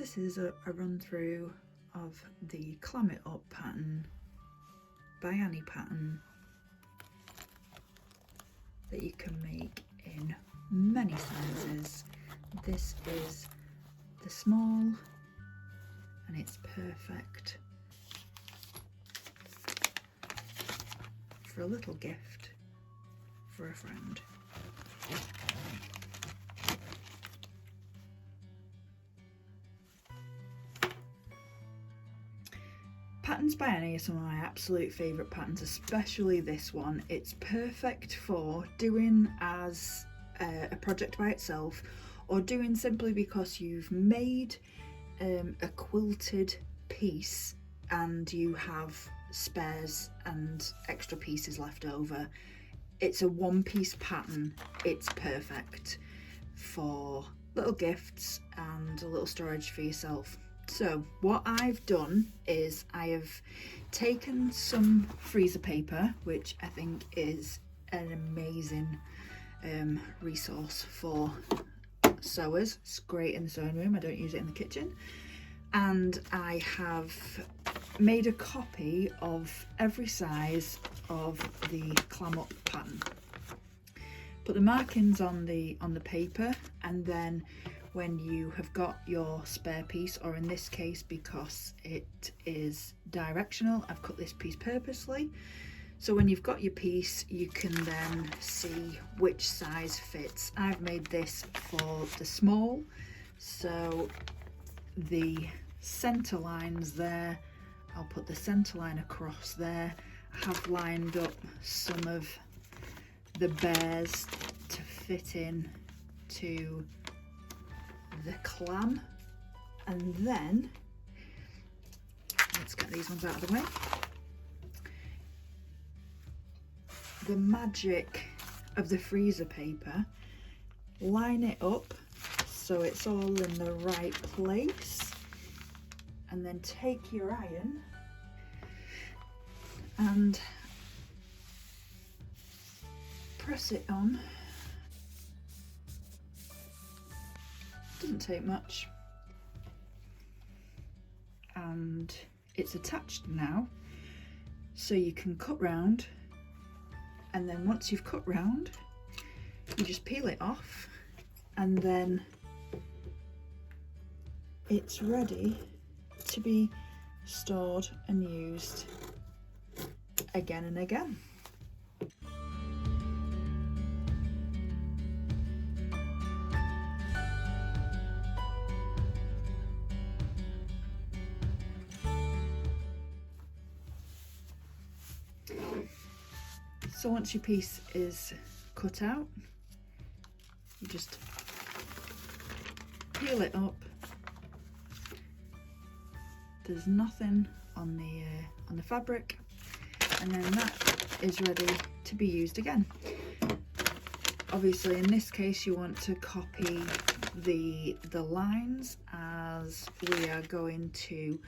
This is a run through of the Clam Up pattern, Bianni pattern, that you can make in many sizes. This is the small and it's perfect for a little gift for a friend. Patterns by Annie are some of my absolute favourite patterns, especially this one. It's perfect for doing as a project by itself, or doing simply because you've made a quilted piece and you have spares and extra pieces left over. It's a one-piece pattern. It's perfect for little gifts and a little storage for yourself. So what I've done is I have taken some freezer paper, which I think is an amazing resource for sewers. It's great in the sewing room. I don't use it in the kitchen. And I have made a copy of every size of the Clam Up pattern. Put the markings on the paper, and then when you have got your spare piece, or in this case because it is directional, I've cut this piece purposely, so when you've got your piece you can then see which size fits. I've made this for the small, so the centre lines there, I'll put the centre line across there. I have lined up some of the bears to fit in to the clam, and then let's get these ones out of the way. The magic of the freezer paper, line it up so it's all in the right place, and then take your iron and press it on. Doesn't take much, and it's attached now, so you can cut round, and then once you've cut round you just peel it off, and then it's ready to be stored and used again and again. So once your piece is cut out, you just peel it up. There's nothing on the fabric, and then that is ready to be used again. Obviously in this case you want to copy the lines, as we are going to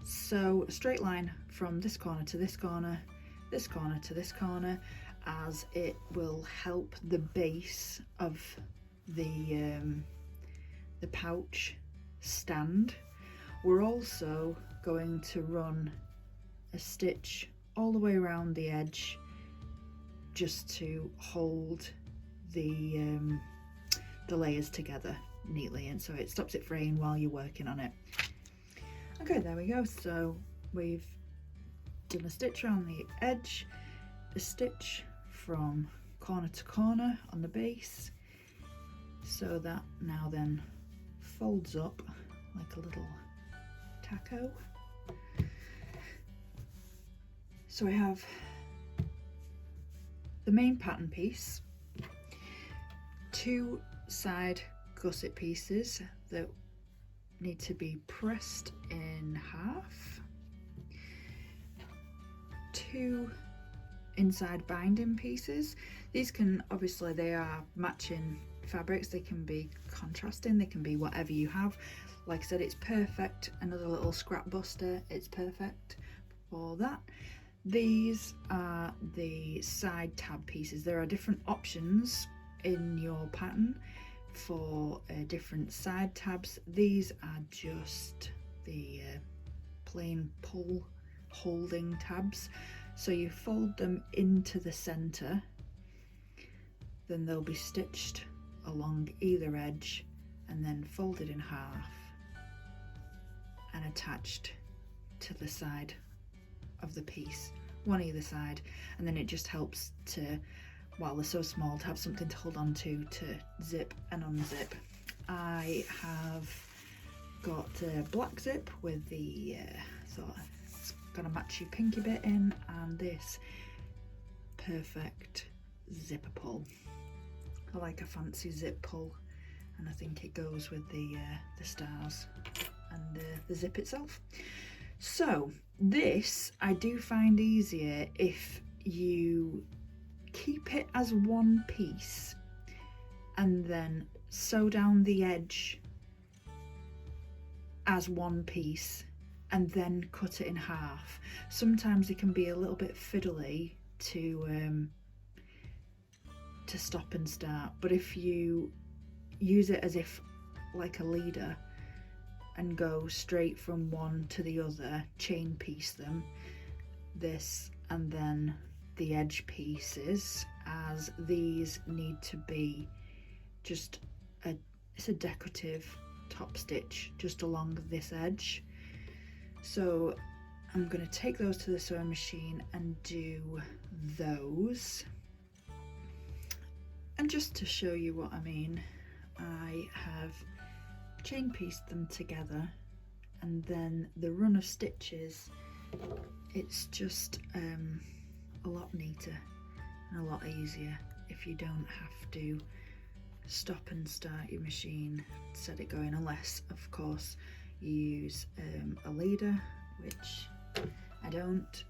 sew a straight line from this corner to this corner, this corner to this corner, as it will help the base of the pouch stand. We're also going to run a stitch all the way around the edge just to hold the layers together neatly, and so it stops it fraying while you're working on it. Okay, there we go. So we've done a stitch around the edge, a stitch from corner to corner on the base, so that now then folds up like a little taco. So we have the main pattern piece, two side gusset pieces that need to be pressed in half, two inside binding pieces. These can, obviously they are matching fabrics, they can be contrasting, they can be whatever you have. Like I said, it's perfect. Another little scrap buster, it's perfect for that. These are the side tab pieces. There are different options in your pattern for different side tabs. These are just the plain pull holding tabs, so you fold them into the center, then they'll be stitched along either edge and then folded in half and attached to the side of the piece, one either side, and then it just helps to, while they're so small, to have something to hold on to zip and unzip. I have got a black zip with the thought it's gonna match your pinky bit in, and this perfect zipper pull. I like a fancy zip pull, and I think it goes with the stars and the zip itself. So this I do find easier if you keep it as one piece and then sew down the edge as one piece and then cut it in half. Sometimes it can be a little bit fiddly to stop and start, but if you use it as if like a leader and go straight from one to the other, chain piece them, this and then the edge pieces, as these need to be just it's a decorative top stitch just along this edge. So I'm going to take those to the sewing machine and do those. And just to show you what I mean, I have chain pieced them together, and then the run of stitches, it's just a lot neater and a lot easier if you don't have to stop and start your machine, set it going, unless of course you use a leader, which I don't.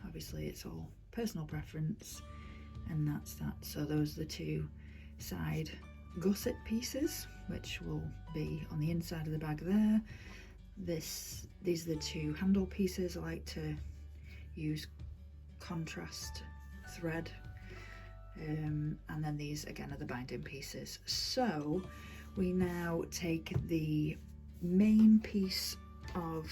Obviously it's all personal preference, and that's that. So those are the two side gusset pieces, which will be on the inside of the bag there. These are the two handle pieces. I like to use contrast thread, and then these again are the binding pieces. So we now take the main piece of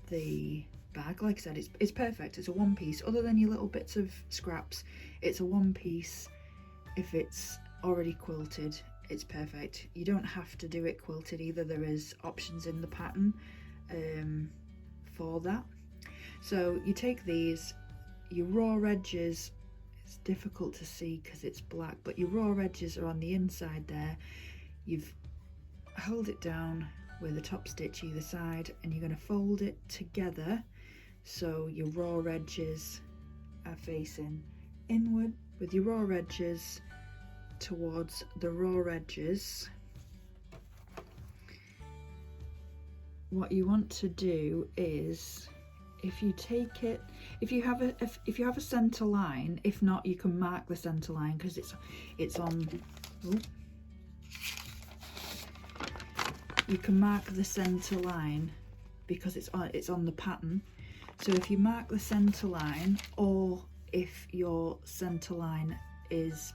the bag. Like I said, it's perfect. It's a one piece. Other than your little bits of scraps, it's a one piece. If it's already quilted, it's perfect. You don't have to do it quilted either. There is options in the pattern for that. So you take these, your raw edges, it's difficult to see because it's black, but your raw edges are on the inside there. You've held it down with a top stitch either side, and you're going to fold it together so your raw edges are facing inward, with your raw edges towards the raw edges. What you want to do is, if you take it, if you have a center line, if not, you can mark the center line because it's on. Ooh, you can mark the center line because it's on the pattern. So if you mark the center line, or if your center line is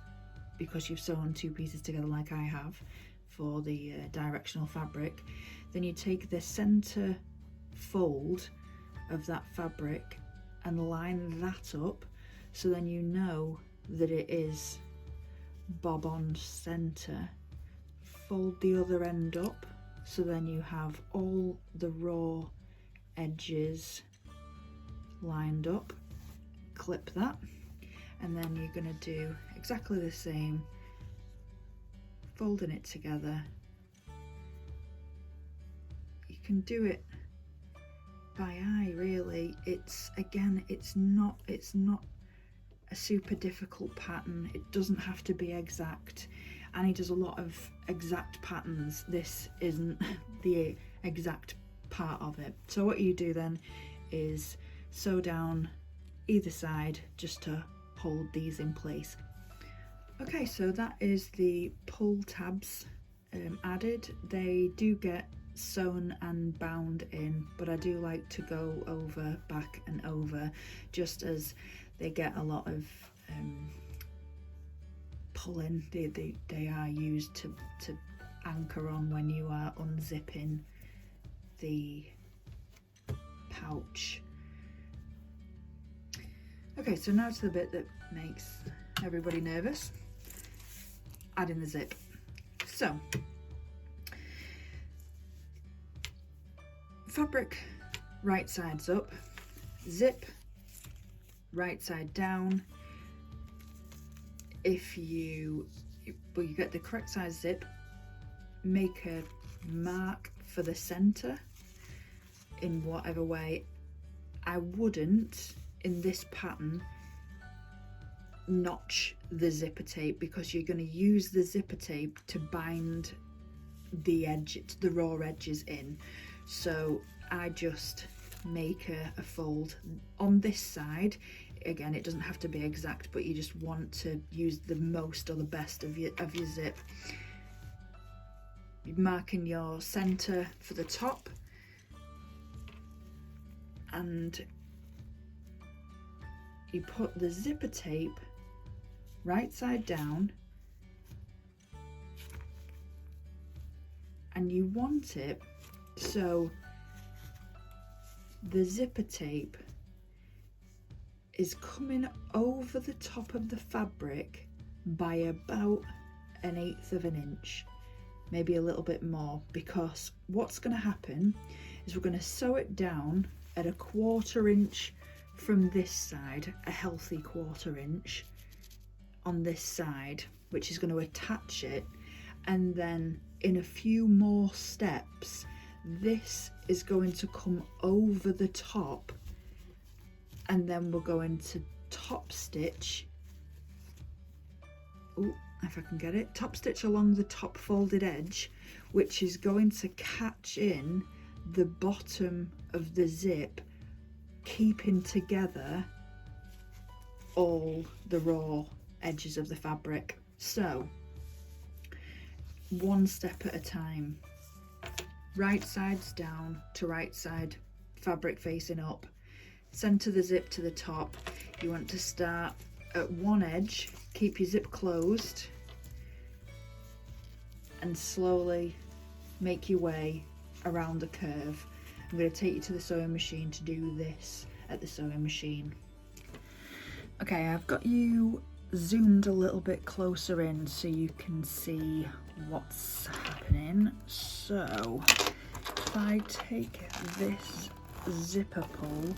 because you've sewn two pieces together like I have for the directional fabric, then you take the center fold of that fabric and line that up, so then you know that it is bob on center. Fold the other end up, so then you have all the raw edges lined up. Clip that, and then you're going to do exactly the same, folding it together. You can do it by eye really. It's not a super difficult pattern. It doesn't have to be exact. Annie does a lot of exact patterns. This isn't the exact part of it. So what you do then is sew down either side just to hold these in place. Okay, so that is the pull tabs added. They do get sewn and bound in, but I do like to go over, back and over, just as they get a lot of pull-in. They are used to anchor on when you are unzipping the pouch. Okay, so now to the bit that makes everybody nervous, adding the zip. So, fabric right sides up, zip right side down. If you get the correct size zip, make a mark for the center in whatever way. I wouldn't, in this pattern, notch the zipper tape, because you're going to use the zipper tape to bind the raw edges in. So I just make a fold on this side. Again, it doesn't have to be exact, but you just want to use the most or the best of your zip. You're marking your center for the top, and you put the zipper tape right side down, and you want it so the zipper tape is coming over the top of the fabric by about 1/8 of an inch, maybe a little bit more, because what's going to happen is we're going to sew it down at 1/4 inch from this side, a healthy 1/4 inch on this side, which is going to attach it, and then in a few more steps this is going to come over the top, and then we're going to top stitch, if I can get it, top stitch along the top folded edge, which is going to catch in the bottom of the zip, keeping together all the raw edges of the fabric. So one step at a time, right sides down to right side, fabric facing up, center the zip to the top. You want to start at one edge, keep your zip closed, and slowly make your way around the curve. I'm going to take you to the sewing machine to do this at the sewing machine. Okay, I've got you zoomed a little bit closer in so you can see what's happening. So if I take this zipper pull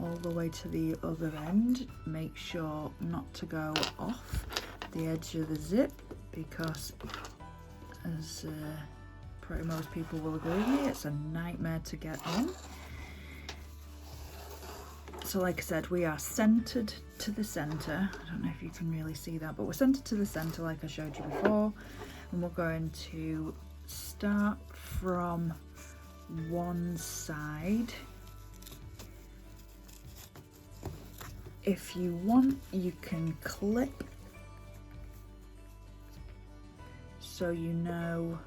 all the way to the other end, make sure not to go off the edge of the zip, because as pretty most people will agree with me, it's a nightmare to get on. So like I said, we are centered to the center. I don't know if you can really see that, but we're centered to the center like I showed you before, and we're going to start from one side. If you want, you can clip so you know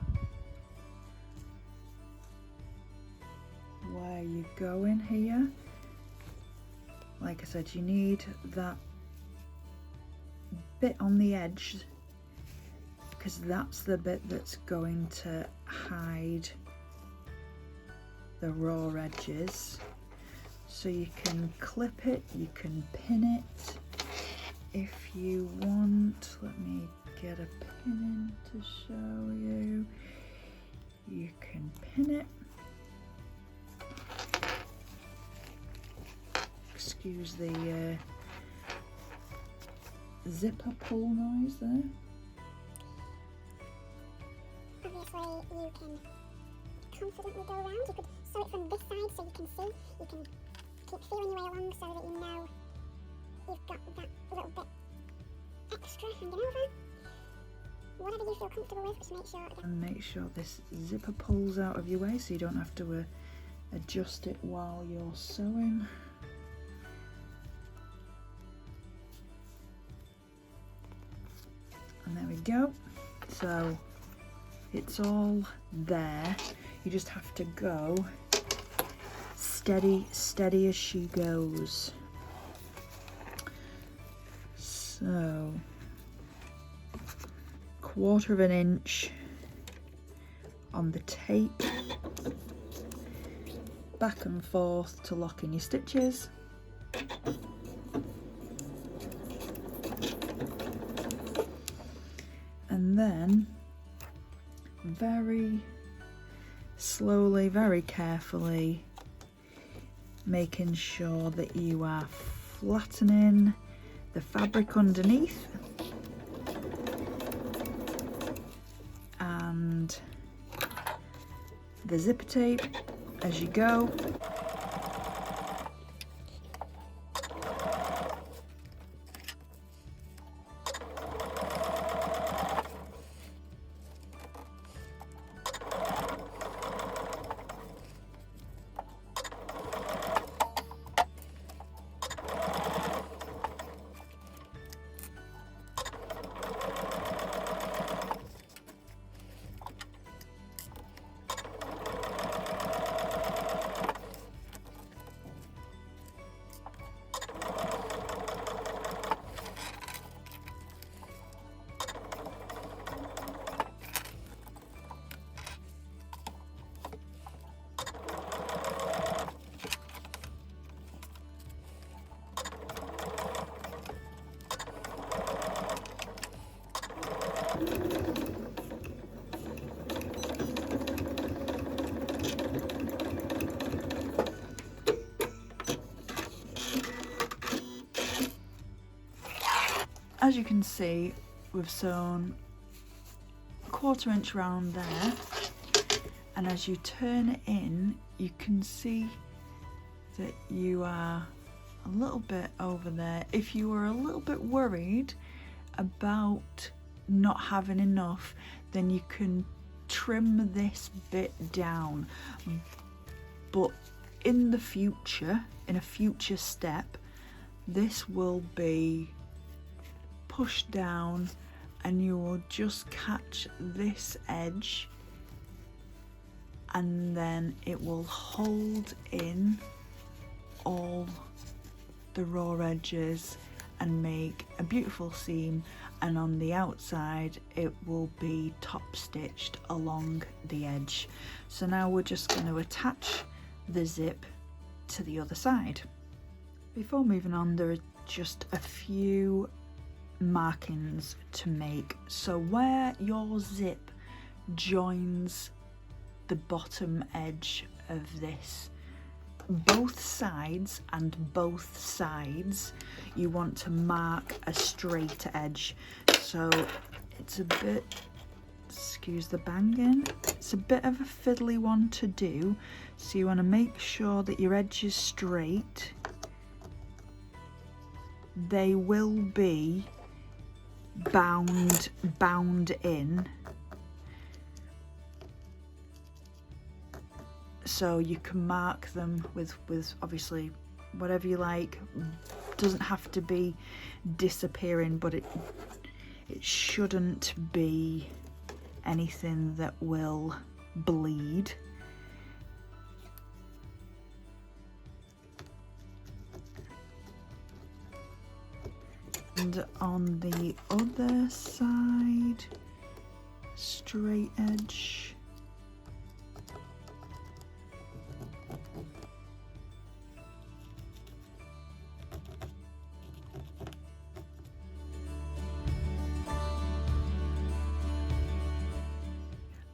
where you're going here. Like I said, you need that bit on the edge, because that's the bit that's going to hide the raw edges. So you can clip it, you can pin it if you want. Let me get a pin in to show you. You can pin it. Excuse the zipper pull noise there. Obviously you can confidently go around. You could sew it from this side so you can see. You can keep feeling your way along so that you know you've got that little bit extra hanging over. Whatever you feel comfortable with, just make sure. And make sure this zipper pulls out of your way so you don't have to adjust it while you're sewing. And there we go. So it's all there. You just have to go steady as she goes. So 1/4 inch on the tape, back and forth to lock in your stitches. And then very slowly, very carefully, making sure that you are flattening the fabric underneath and the zipper tape as you go. As you can see, we've sewn 1/4 inch round there, and as you turn it in, you can see that you are a little bit over there. If you were a little bit worried about not having enough, then you can trim this bit down. But in the future, in a future step, this will be pushed down and you will just catch this edge, and then it will hold in all the raw edges and make a beautiful seam, and on the outside it will be top stitched along the edge. So now we're just going to attach the zip to the other side. Before moving on, there are just a few markings to make. So where your zip joins the bottom edge of this, both sides you want to mark a straight edge. So it's a bit, excuse the banging, it's a bit of a fiddly one to do, so you want to make sure that your edge is straight. They will be bound in, so you can mark them with obviously whatever you like. Doesn't have to be disappearing, but it shouldn't be anything that will bleed. And on the other side, straight edge.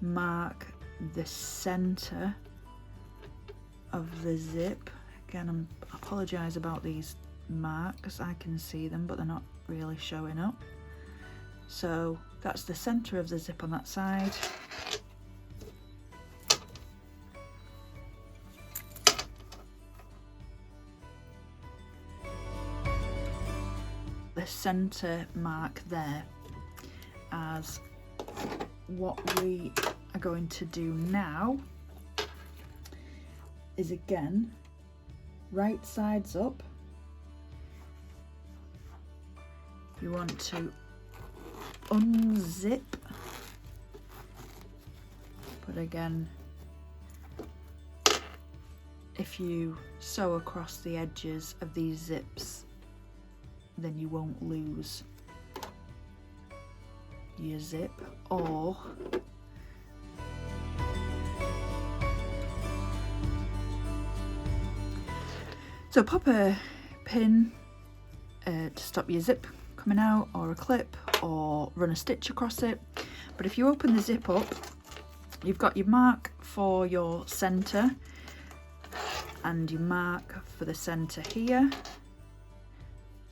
Mark the center of the zip. Again, I apologise about these marks, I can see them but they're not really showing up. So that's the center of the zip on that side. The center mark there. As what we are going to do now is, again, right sides up, you want to unzip, but again, if you sew across the edges of these zips, then you won't lose. your zip, or so pop a pin to stop your zip coming out, or a clip, or run a stitch across it. But if you open the zip up, you've got your mark for your centre and your mark for the centre here.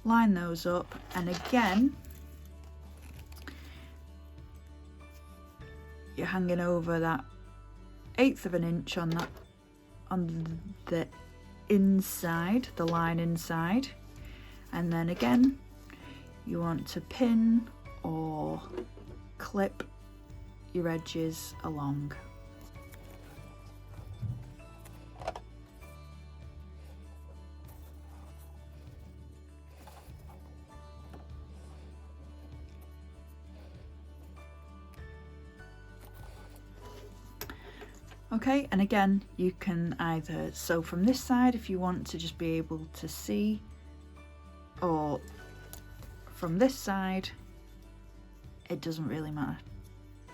Line those up, and again you're hanging over that 1/8 of an inch on the inside, the line inside, and then again you want to pin or clip your edges along. Okay, and again you can either sew from this side if you want to just be able to see, or from this side. It doesn't really matter.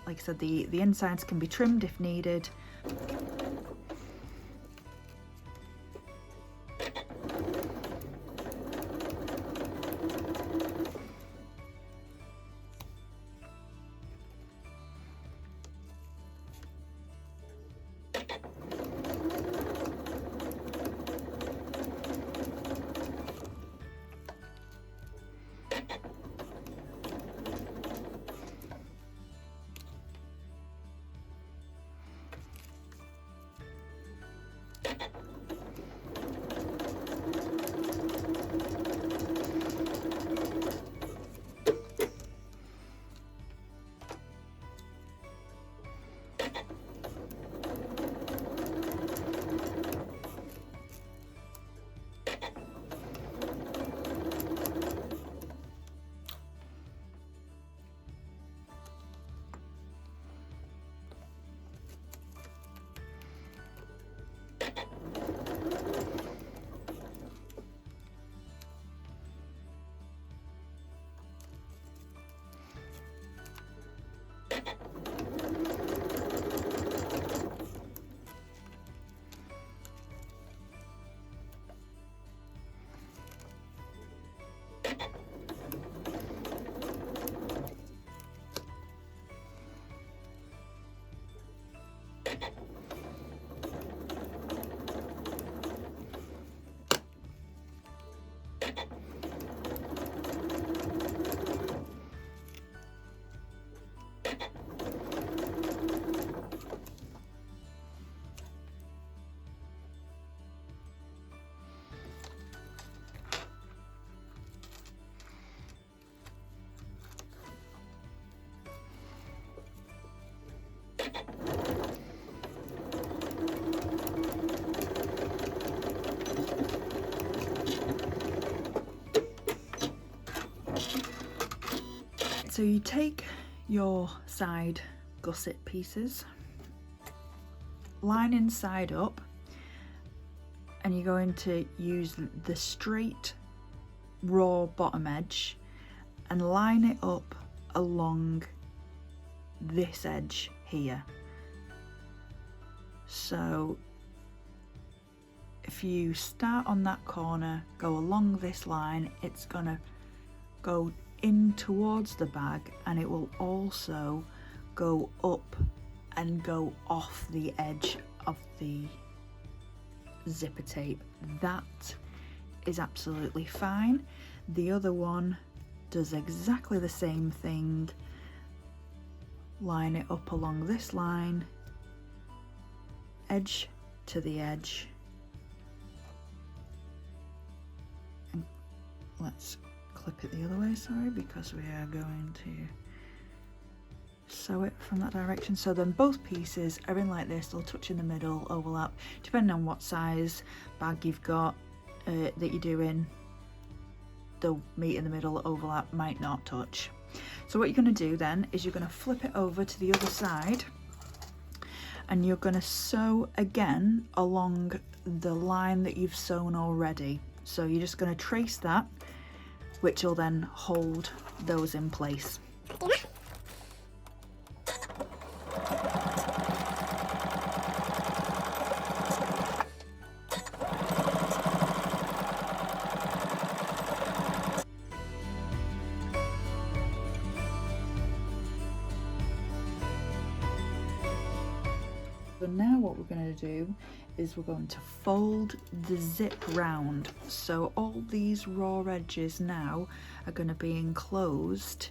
Like I said, the insides can be trimmed if needed. So you take your side gusset pieces, line inside up, and you're going to use the straight raw bottom edge and line it up along this edge here. So if you start on that corner, go along this line, it's gonna go in towards the bag, and it will also go up and go off the edge of the zipper tape. That is absolutely fine. The other one does exactly the same thing. Line it up along this line, edge to the edge, and let's clip it the other way, sorry, because we are going to sew it from that direction. So then both pieces are in like this, they'll touch in the middle, overlap, depending on what size bag you've got that you're doing. They'll meet in the middle, overlap, might not touch. So what you're going to do then is you're going to flip it over to the other side, and you're going to sew again along the line that you've sewn already. So you're just going to trace that, which will then hold those in place. So now what we're going to do is we're going to fold the zip round. So all these raw edges now are going to be enclosed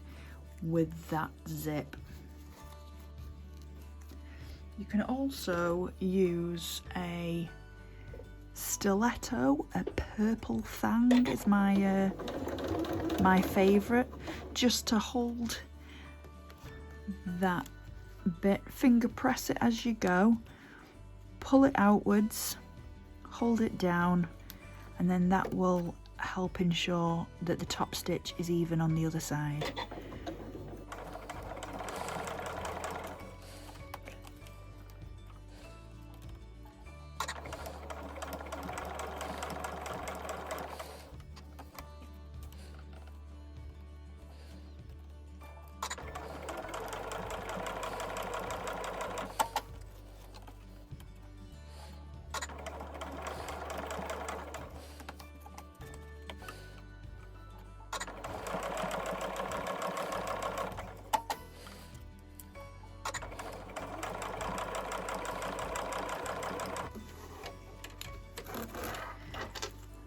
with that zip. You can also use a stiletto, a purple fang is my favourite, just to hold that bit. Finger press it as you go, pull it outwards, hold it down, and then that will help ensure that the top stitch is even on the other side.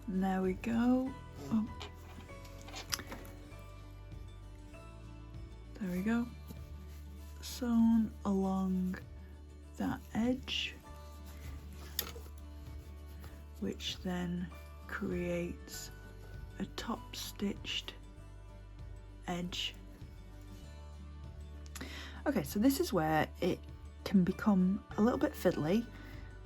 And there we go. Oh. There we go. Sewn along that edge, which then creates a top stitched edge. Okay, so this is where it can become a little bit fiddly,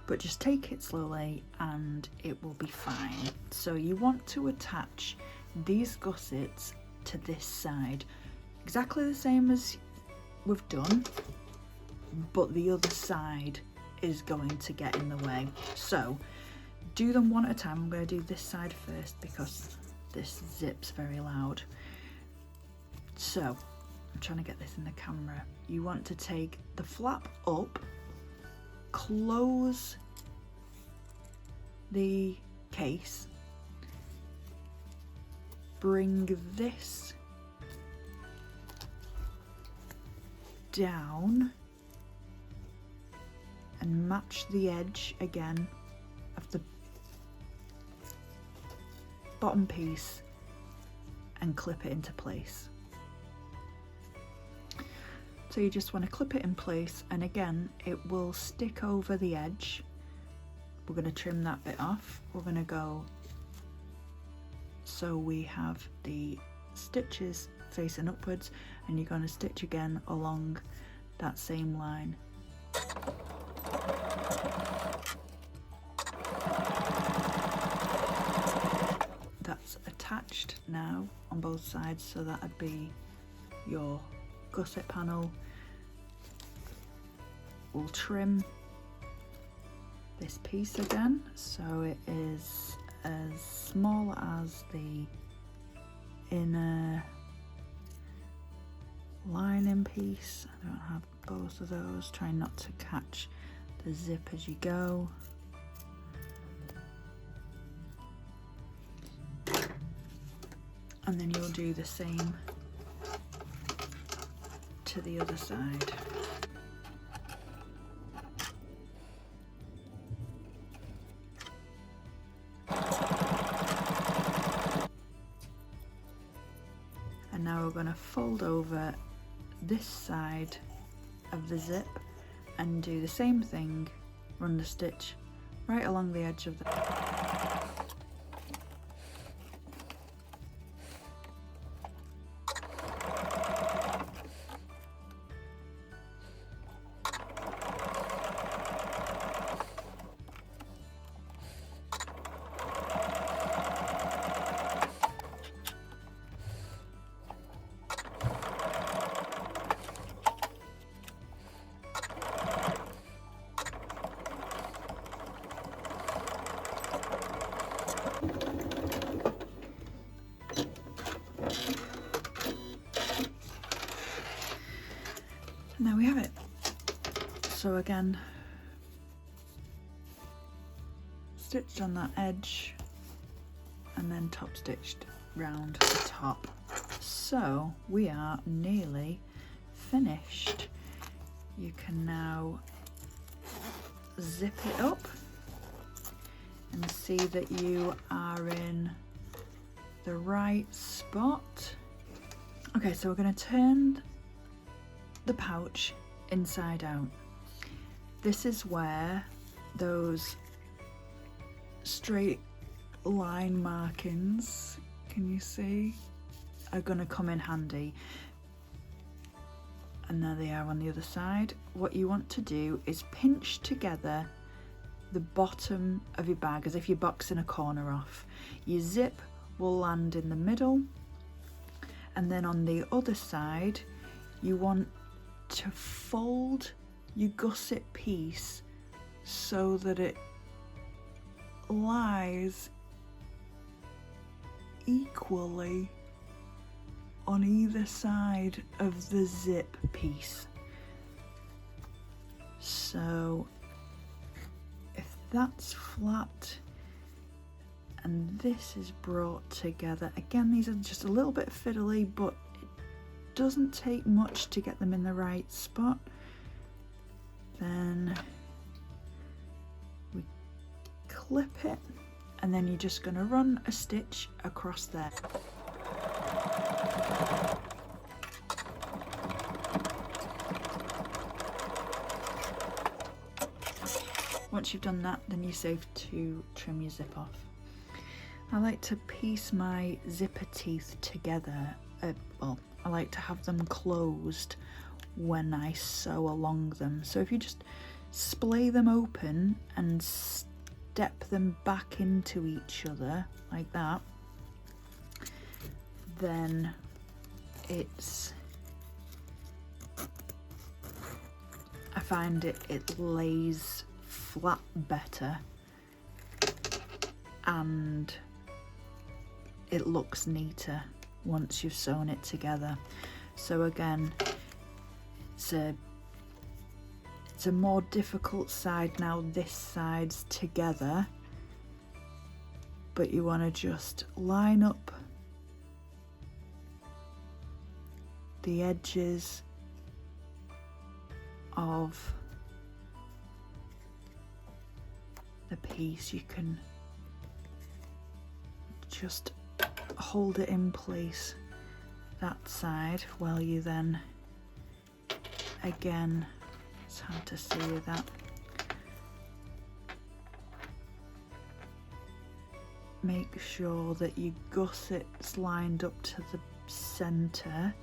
but just take it slowly and it will be fine. So you want to attach these gussets to this side, exactly the same as we've done, but the other side is going to get in the way. So do them one at a time. I'm going to do this side first because this zip's very loud. So I'm trying to get this in the camera. You want to take the flap up, close the case, bring this down and match the edge again of the bottom piece and clip it into place. So you just want to clip it in place, and again it will stick over the edge. We're going to trim that bit off. We're going to go so we have the stitches facing upwards, and you're going to stitch again along that same line. That's attached now on both sides, so that would be your gusset panel. We'll trim this piece again so it is as small as the inner lining piece. I don't have both of those, try not to catch the zip as you go. And then you'll do the same to the other side. And now we're going to fold over this side of the zip and do the same thing, run the stitch right along the edge of the and there we have it. So again, stitched on that edge and then top stitched round the top. So we are nearly finished. You can now zip it up and see that you are in the right spot. Okay, so we're going to turn the pouch inside out. This is where those straight line markings, can you see, are going to come in handy. And there they are on the other side. What you want to do is pinch together the bottom of your bag as if you're boxing a corner off. Your zip will land in the middle, and then on the other side you want to fold your gusset piece so that it lies equally on either side of the zip piece. So if that's flat and this is brought together, again these are just a little bit fiddly, but it doesn't take much to get them in the right spot. Then we clip it, and then you're just going to run a stitch across there. Once you've done that, then you're safe to trim your zip off. I like to piece my zipper teeth together. Well, I like to have them closed when I sew along them. So if you just splay them open and step them back into each other like that, then I find it lays flat better and it looks neater once you've sewn it together. So again, it's a more difficult side now, this side's together, but you want to just line up the edges of the piece. You can just hold it in place that side while you then, again, it's hard to see that, make sure that your gusset's lined up to the centre.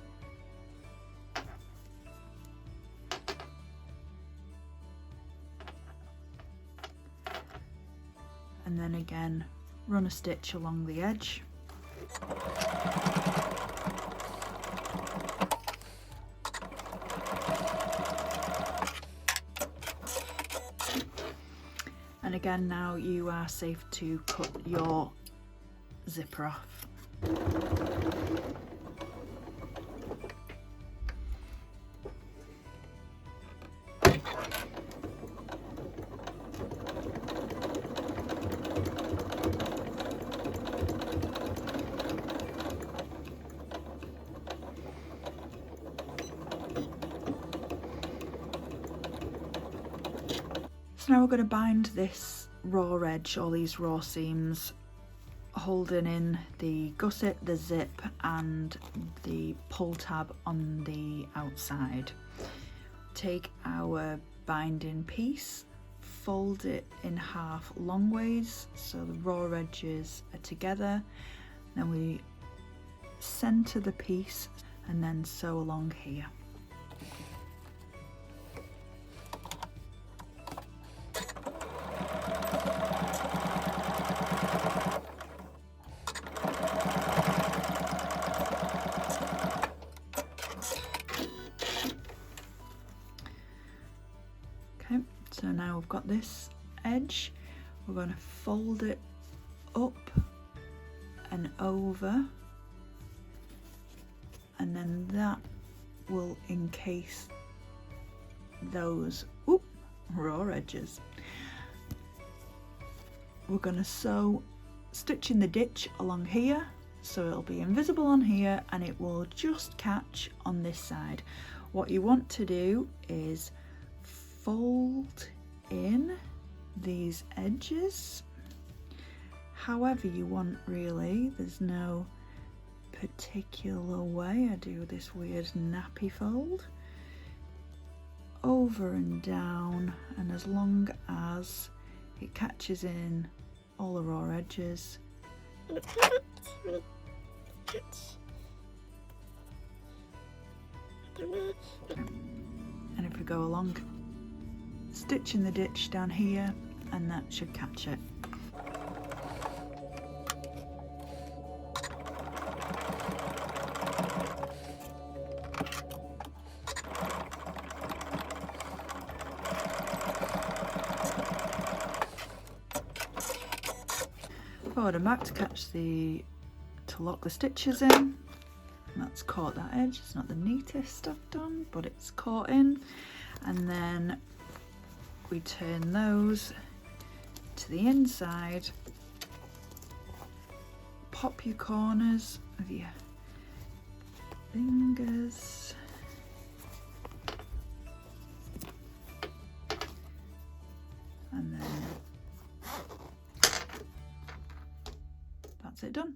And then again, run a stitch along the edge. And again, now you are safe to cut your zipper off. So now we're going to bind this raw edge, all these raw seams, holding in the gusset, the zip and the pull tab on the outside. Take our binding piece, fold it in half long ways so the raw edges are together. Then we center the piece and then sew along here. Okay, so now we've got this edge, we're going to fold it up and over, and then that will encase those raw edges. We're going to sew, stitch in the ditch along here, so it'll be invisible on here and it will just catch on this side. What you want to do is fold in these edges however you want, really. There's no particular way. I do this weird nappy fold over and down, and as long as it catches in all the raw edges. And it's perfect when it catch down there. And if we go along, stitch in the ditch down here, and that should catch it. Forward and back to lock the stitches in. And that's caught that edge. It's not the neatest stuff done, but it's caught in. And then we turn those to the inside. Pop your corners of your fingers. And then that's it done.